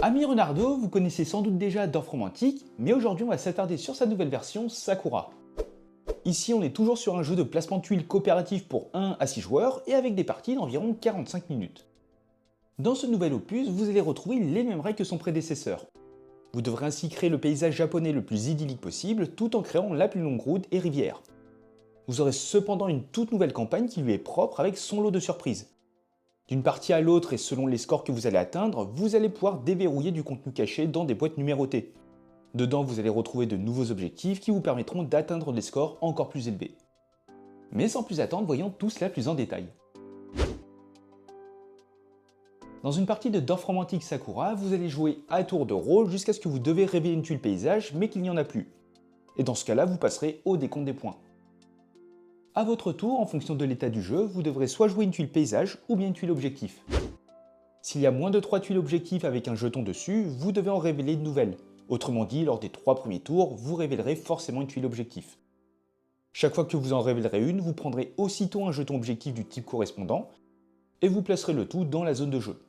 Ami Renardo, vous connaissez sans doute déjà Dorf Romantique, mais aujourd'hui on va s'attarder sur sa nouvelle version Sakura. Ici on est toujours sur un jeu de placement de tuiles coopératif pour 1 à 6 joueurs et avec des parties d'environ 45 minutes. Dans ce nouvel opus, vous allez retrouver les mêmes règles que son prédécesseur. Vous devrez ainsi créer le paysage japonais le plus idyllique possible tout en créant la plus longue route et rivière. Vous aurez cependant une toute nouvelle campagne qui lui est propre avec son lot de surprises. D'une partie à l'autre et selon les scores que vous allez atteindre, vous allez pouvoir déverrouiller du contenu caché dans des boîtes numérotées. Dedans, vous allez retrouver de nouveaux objectifs qui vous permettront d'atteindre des scores encore plus élevés. Mais sans plus attendre, voyons tout cela plus en détail. Dans une partie de Dorf Romantique Sakura, vous allez jouer à tour de rôle jusqu'à ce que vous devez révéler une tuile paysage mais qu'il n'y en a plus. Et dans ce cas-là, vous passerez au décompte des points. A votre tour, en fonction de l'état du jeu, vous devrez soit jouer une tuile paysage ou bien une tuile objectif. S'il y a moins de 3 tuiles objectifs avec un jeton dessus, vous devez en révéler une nouvelle. Autrement dit, lors des 3 premiers tours, vous révélerez forcément une tuile objectif. Chaque fois que vous en révélerez une, vous prendrez aussitôt un jeton objectif du type correspondant et vous placerez le tout dans la zone de jeu.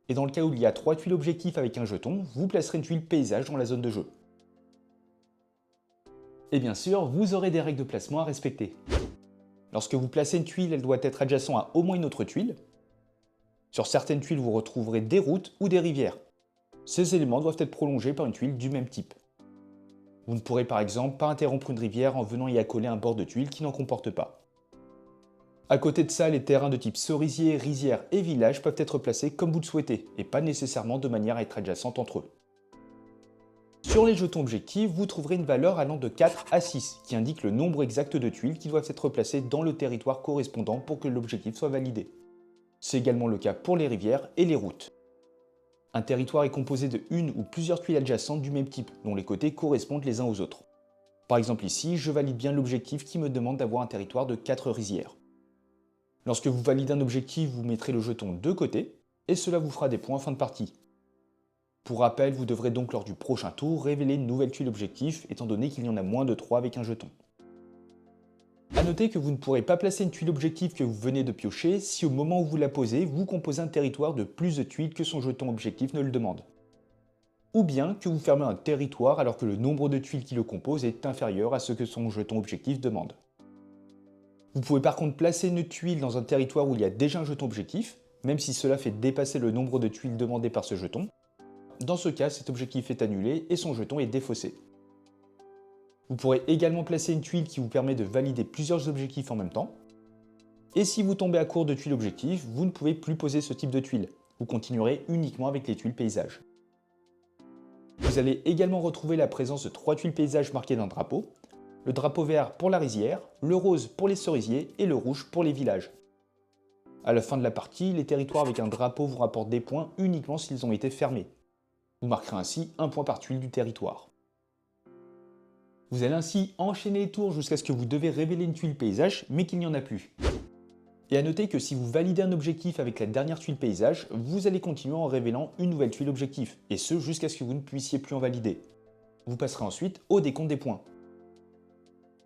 Et dans le cas où il y a 3 tuiles objectifs avec un jeton, vous placerez une tuile paysage dans la zone de jeu. Et bien sûr, vous aurez des règles de placement à respecter. Lorsque vous placez une tuile, elle doit être adjacente à au moins une autre tuile. Sur certaines tuiles, vous retrouverez des routes ou des rivières. Ces éléments doivent être prolongés par une tuile du même type. Vous ne pourrez par exemple pas interrompre une rivière en venant y accoler un bord de tuile qui n'en comporte pas. À côté de ça, les terrains de type cerisier, rizière et village peuvent être placés comme vous le souhaitez, et pas nécessairement de manière à être adjacentes entre eux. Sur les jetons objectifs, vous trouverez une valeur allant de 4 à 6, qui indique le nombre exact de tuiles qui doivent être placées dans le territoire correspondant pour que l'objectif soit validé. C'est également le cas pour les rivières et les routes. Un territoire est composé de une ou plusieurs tuiles adjacentes du même type, dont les côtés correspondent les uns aux autres. Par exemple ici, je valide bien l'objectif qui me demande d'avoir un territoire de 4 rizières. Lorsque vous validez un objectif, vous mettrez le jeton de côté, et cela vous fera des points en fin de partie. Pour rappel, vous devrez donc lors du prochain tour révéler une nouvelle tuile objectif, étant donné qu'il y en a moins de 3 avec un jeton. A noter que vous ne pourrez pas placer une tuile objectif que vous venez de piocher si au moment où vous la posez, vous composez un territoire de plus de tuiles que son jeton objectif ne le demande. Ou bien que vous fermez un territoire alors que le nombre de tuiles qui le composent est inférieur à ce que son jeton objectif demande. Vous pouvez par contre placer une tuile dans un territoire où il y a déjà un jeton objectif, même si cela fait dépasser le nombre de tuiles demandées par ce jeton. Dans ce cas, cet objectif est annulé et son jeton est défaussé. Vous pourrez également placer une tuile qui vous permet de valider plusieurs objectifs en même temps. Et si vous tombez à court de tuiles objectifs, vous ne pouvez plus poser ce type de tuile. Vous continuerez uniquement avec les tuiles paysages. Vous allez également retrouver la présence de 3 tuiles paysages marquées d'un drapeau. Le drapeau vert pour la rizière, le rose pour les cerisiers et le rouge pour les villages. À la fin de la partie, les territoires avec un drapeau vous rapportent des points uniquement s'ils ont été fermés. Vous marquerez ainsi un point par tuile du territoire. Vous allez ainsi enchaîner les tours jusqu'à ce que vous devez révéler une tuile paysage, mais qu'il n'y en a plus. Et à noter que si vous validez un objectif avec la dernière tuile paysage, vous allez continuer en révélant une nouvelle tuile objectif, et ce jusqu'à ce que vous ne puissiez plus en valider. Vous passerez ensuite au décompte des points.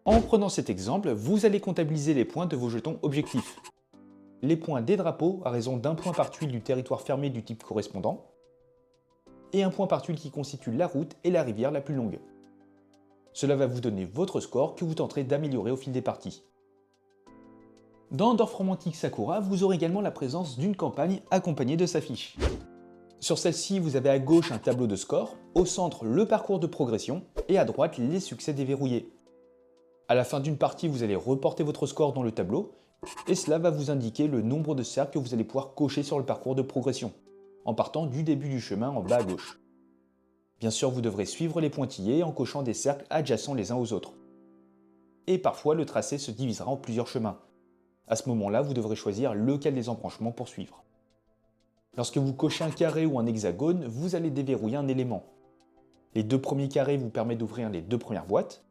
En prenant cet exemple, vous allez comptabiliser les points de vos jetons objectifs. Les points des drapeaux à raison d'un point par tuile du territoire fermé du type correspondant, et un point par tuile qui constitue la route et la rivière la plus longue. Cela va vous donner votre score que vous tenterez d'améliorer au fil des parties. Dans Dorf Romantique Sakura, vous aurez également la présence d'une campagne accompagnée de sa fiche. Sur celle-ci, vous avez à gauche un tableau de score, au centre le parcours de progression et à droite les succès déverrouillés. À la fin d'une partie, vous allez reporter votre score dans le tableau et cela va vous indiquer le nombre de cercles que vous allez pouvoir cocher sur le parcours de progression, en partant du début du chemin en bas à gauche. Bien sûr, vous devrez suivre les pointillés en cochant des cercles adjacents les uns aux autres. Et parfois, le tracé se divisera en plusieurs chemins. À ce moment-là, vous devrez choisir lequel des embranchements pour suivre. Lorsque vous cochez un carré ou un hexagone, vous allez déverrouiller un élément. Les 2 premiers carrés vous permettent d'ouvrir les 2 premières boîtes,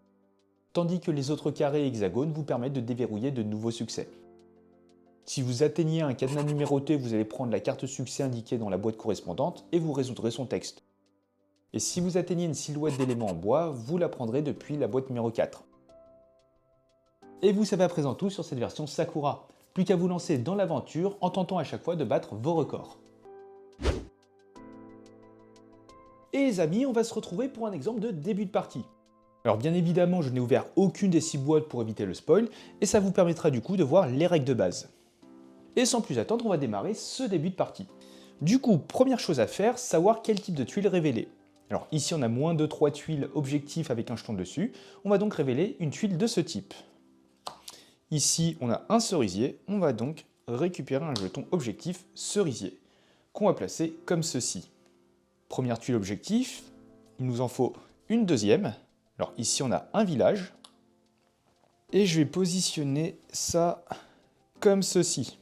tandis que les autres carrés et hexagones vous permettent de déverrouiller de nouveaux succès. Si vous atteignez un cadenas numéroté, vous allez prendre la carte succès indiquée dans la boîte correspondante et vous résoudrez son texte. Et si vous atteignez une silhouette d'élément en bois, vous la prendrez depuis la boîte numéro 4. Et vous savez à présent tout sur cette version Sakura. Plus qu'à vous lancer dans l'aventure en tentant à chaque fois de battre vos records. Et les amis, on va se retrouver pour un exemple de début de partie. Alors bien évidemment, je n'ai ouvert aucune des 6 boîtes pour éviter le spoil, et ça vous permettra du coup de voir les règles de base. Et sans plus attendre, on va démarrer ce début de partie. Du coup, première chose à faire, savoir quel type de tuile révéler. Alors ici on a moins de 3 tuiles objectifs avec un jeton dessus, on va donc révéler une tuile de ce type. Ici on a un cerisier, on va donc récupérer un jeton objectif cerisier, qu'on va placer comme ceci. Première tuile objectif, il nous en faut une deuxième. Alors ici on a un village, et je vais positionner ça comme ceci.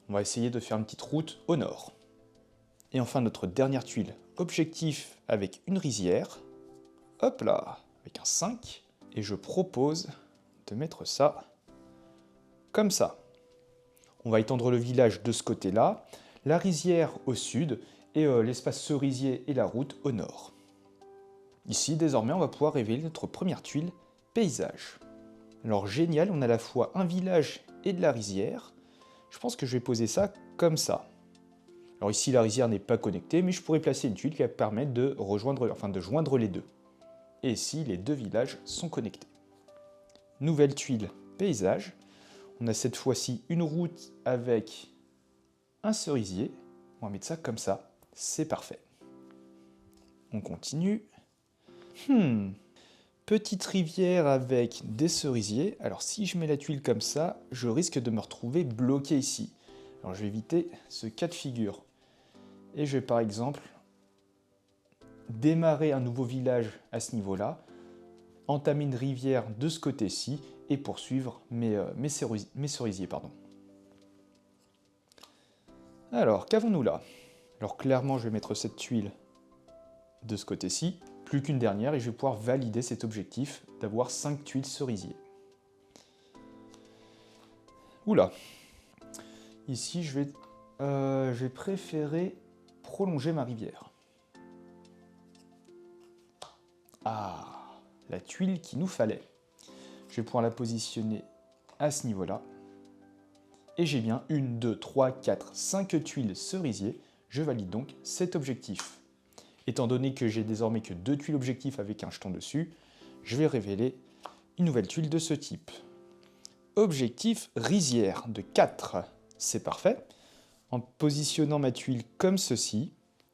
On va essayer de faire une petite route au nord. Et enfin notre dernière tuile, objectif avec une rizière. Hop là, avec un 5. Et je propose de mettre ça comme ça. On va étendre le village de ce côté-là, la rizière au sud, et l'espace cerisier et la route au nord. Ici, désormais, on va pouvoir révéler notre première tuile, paysage. Alors génial, on a à la fois un village et de la rizière. Je pense que je vais poser ça comme ça. Alors ici, la rizière n'est pas connectée, mais je pourrais placer une tuile qui va permettre de joindre les deux. Et ici, les deux villages sont connectés. Nouvelle tuile, paysage. On a cette fois-ci une route avec un cerisier. On va mettre ça comme ça. C'est parfait. On continue. Petite rivière avec des cerisiers. Alors si je mets la tuile comme ça, je risque de me retrouver bloqué ici. Alors je vais éviter ce cas de figure. Et je vais par exemple démarrer un nouveau village à ce niveau-là, entamer une rivière de ce côté-ci et poursuivre mes cerisiers. Alors, qu'avons-nous là? Alors clairement, je vais mettre cette tuile de ce côté-ci, plus qu'une dernière, et je vais pouvoir valider cet objectif d'avoir 5 tuiles cerisiers. Oula. Ici, je vais préférer prolonger ma rivière. Ah, la tuile qu'il nous fallait. Je vais pouvoir la positionner à ce niveau-là. Et j'ai bien 1, 2, 3, 4, 5 tuiles cerisiers. Je valide donc cet objectif. Étant donné que j'ai désormais que 2 tuiles objectifs avec un jeton dessus, je vais révéler une nouvelle tuile de ce type. Objectif rizière de 4. C'est parfait. En positionnant ma tuile comme ceci,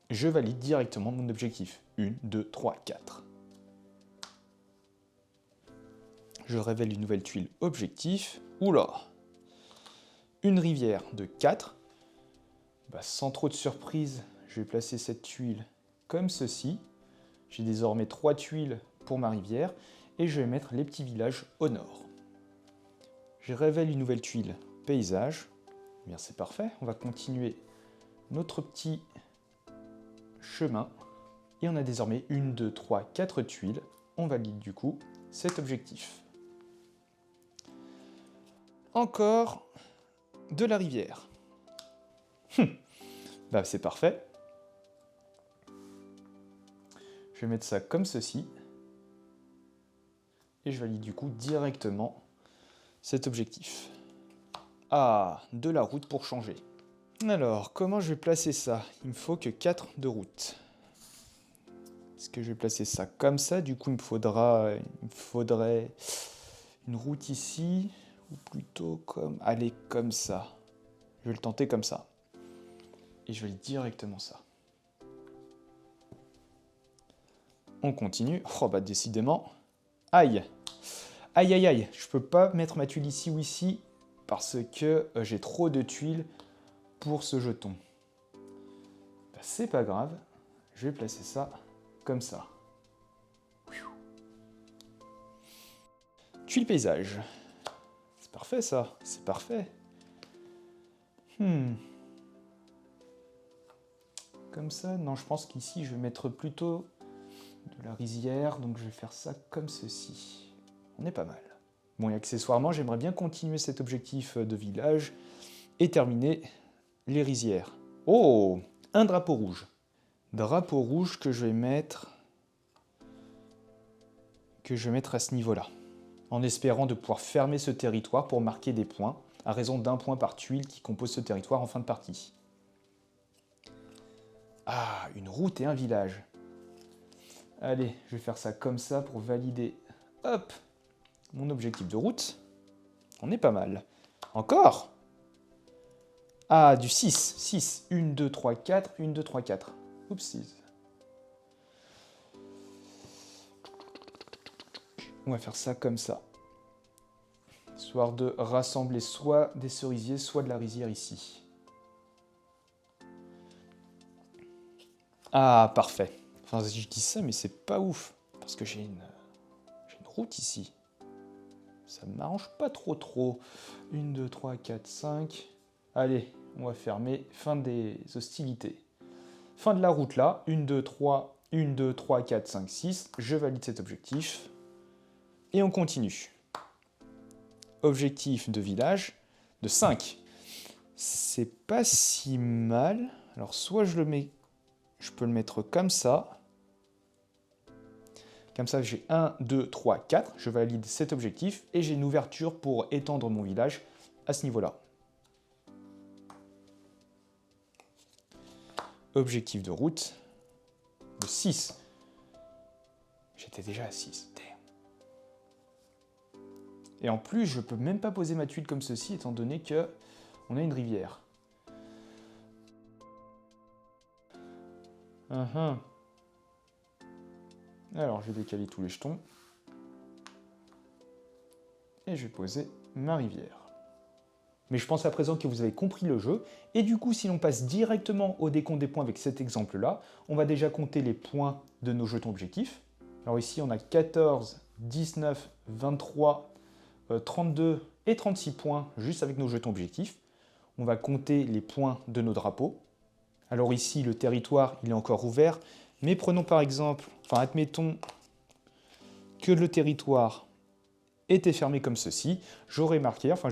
je valide directement mon objectif. 1, 2, 3, 4. Je révèle une nouvelle tuile objectif. Oula! Une rivière de 4. Sans trop de surprise, je vais placer cette tuile comme ceci. J'ai désormais 3 tuiles pour ma rivière et je vais mettre les petits villages au nord. Je révèle une nouvelle tuile paysage. Eh bien c'est parfait, on va continuer notre petit chemin. Et on a désormais 1, 2, 3, 4 tuiles. On valide du coup cet objectif. Encore de la rivière. C'est parfait. Je vais mettre ça comme ceci. Et je valide du coup directement cet objectif. Ah, de la route pour changer. Alors, comment je vais placer ça? Il me faut que 4 de route. Est-ce que je vais placer ça comme ça? Du coup, il me faudrait une route ici. Ou plutôt comme ça. Je vais le tenter comme ça. Et je valide directement ça. On continue. Oh décidément. Aïe. Aïe aïe aïe. Je peux pas mettre ma tuile ici ou ici parce que j'ai trop de tuiles pour ce jeton. C'est pas grave. Je vais placer ça comme ça. Tuile paysage. C'est parfait ça. C'est parfait. Comme ça, non, je pense qu'ici, je vais mettre plutôt de la rizière, donc je vais faire ça comme ceci. On est pas mal. Bon, et accessoirement, j'aimerais bien continuer cet objectif de village et terminer les rizières. Oh, un drapeau rouge. Drapeau rouge que je vais mettre à ce niveau-là, en espérant de pouvoir fermer ce territoire pour marquer des points, à raison d'1 point par tuile qui compose ce territoire en fin de partie. Ah, une route et un village. Allez, je vais faire ça comme ça pour valider, hop, mon objectif de route. On est pas mal. Encore? Ah, du 6. 6. 1, 2, 3, 4. 1, 2, 3, 4. Oupsies. On va faire ça comme ça. Histoire de rassembler soit des cerisiers, soit de la rizière ici. Ah, parfait. Enfin, je dis ça, mais c'est pas ouf. Parce que j'ai une route ici. Ça ne m'arrange pas trop. 1, 2, 3, 4, 5. Allez, on va fermer. Fin des hostilités. Fin de la route là. 1, 2, 3, 1, 2, 3, 4, 5, 6. Je valide cet objectif. Et on continue. Objectif de village de 5. C'est pas si mal. Alors, soit je le mets... Je peux le mettre comme ça. Comme ça, j'ai 1, 2, 3, 4. Je valide cet objectif et j'ai une ouverture pour étendre mon village à ce niveau-là. Objectif de route de 6. J'étais déjà à 6. Et en plus, je ne peux même pas poser ma tuile comme ceci, étant donné que on a une rivière. Alors, je vais décaler tous les jetons. Et je vais poser ma rivière. Mais je pense à présent que vous avez compris le jeu. Et du coup, si l'on passe directement au décompte des points avec cet exemple-là, on va déjà compter les points de nos jetons objectifs. Alors ici, on a 14, 19, 23, 32 et 36 points juste avec nos jetons objectifs. On va compter les points de nos drapeaux. Alors ici, le territoire, il est encore ouvert. Mais prenons par exemple, admettons que le territoire était fermé comme ceci. Je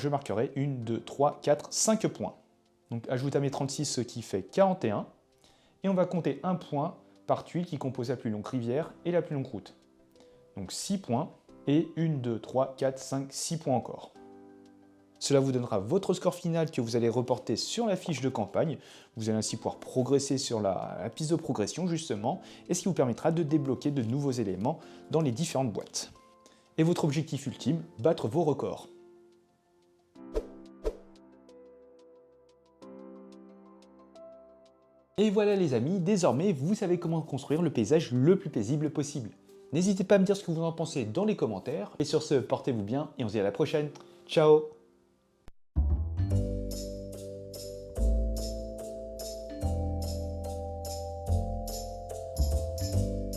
marquerai 1, 2, 3, 4, 5 points. Donc ajoute à mes 36 ce qui fait 41. Et on va compter un point par tuile qui compose la plus longue rivière et la plus longue route. Donc 6 points. Et 1, 2, 3, 4, 5, 6 points encore. Cela vous donnera votre score final que vous allez reporter sur la fiche de campagne. Vous allez ainsi pouvoir progresser sur la piste de progression justement, et ce qui vous permettra de débloquer de nouveaux éléments dans les différentes boîtes. Et votre objectif ultime, battre vos records. Et voilà les amis, désormais vous savez comment construire le paysage le plus paisible possible. N'hésitez pas à me dire ce que vous en pensez dans les commentaires. Et sur ce, portez-vous bien et on se dit à la prochaine. Ciao!